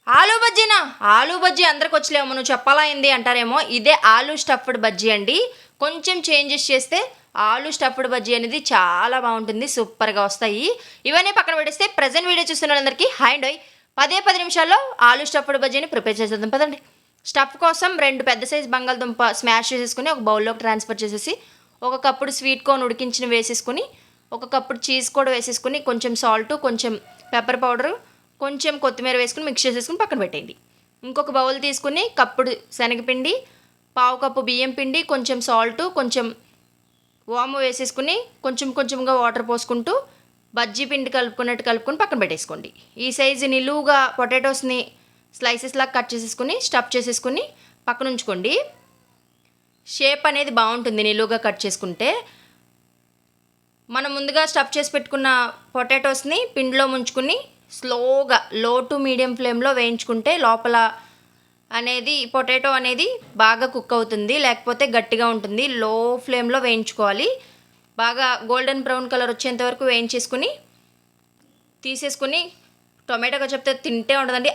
ఆలూ బజ్జీనా? ఆలూ బజ్జీ అందరికొచ్చులేమో నువ్వు చెప్పాలా ఏంది అంటారేమో. ఇదే ఆలూ స్టఫ్డ్ బజ్జీ అండి. కొంచెం చేంజెస్ చేస్తే ఆలూ స్టఫ్డ్ బజ్జీ అనేది చాలా బావుంటుంది. సూపర్‌గా వస్తాయి. ఇవన్నీ పక్కన పెట్టేస్తే ప్రెజెంట్ వీడియో చూస్తున్న వాళ్ళందరికీ హాయ్ అండోయ్. 10 నిమిషాల్లో ఆలూ స్టఫ్డ్ బజ్జీని ప్రిపేర్ చేసేద్దాం పదండి. స్టఫ్ కోసం 2 పెద్ద సైజ్ బంగాళదుంప స్మాష్ చేసేసుకొని ఒక బౌల్‌లోకి ట్రాన్స్‌ఫర్ చేసేసి, ఒక కప్పుడు స్వీట్ కార్న్ ఉడికించినవి వేసేసుకొని, ఒక కప్పుడు చీజ్ కూడా వేసేసుకొని, కొంచెం సాల్టు, కొంచెం పెప్పర్ పౌడరు, కొంచెం కొత్తిమీర వేసుకొని మిక్స్ చేసేసుకొని పక్కన పెట్టేయండి. ఇంకొక బౌల్ తీసుకొని కప్పుడు శనగపిండి, పావు కప్పు బియ్యం పిండి, కొంచెం సాల్టు, కొంచెం వాము వేసేసుకుని కొంచెం కొంచెంగా వాటర్ పోసుకుంటూ బజ్జీ పిండి కలుపుకొని పక్కన పెట్టేసుకోండి. ఈ సైజు నిలువుగా పొటాటోస్ని స్లైసెస్ లాగా కట్ చేసేసుకుని స్టఫ్ చేసేసుకుని పక్కన ఉంచుకోండి. షేప్ అనేది బాగుంటుంది నిలువుగా కట్ చేసుకుంటే. మనం ముందుగా స్టఫ్ చేసి పెట్టుకున్న పొటాటోస్ని పిండిలో ముంచుకుని స్లోగా లో టు మీడియం ఫ్లేమ్లో వేయించుకుంటే లోపల అనేది పొటాటో అనేది బాగా కుక్ అవుతుంది, లేకపోతే గట్టిగా ఉంటుంది. లో ఫ్లేమ్లో వేయించుకోవాలి. బాగా గోల్డెన్ బ్రౌన్ కలర్ వచ్చేంత వరకు వేయించేసుకుని తీసేసుకుని టొమాటోగా చెప్తే తింటే ఉండదండి.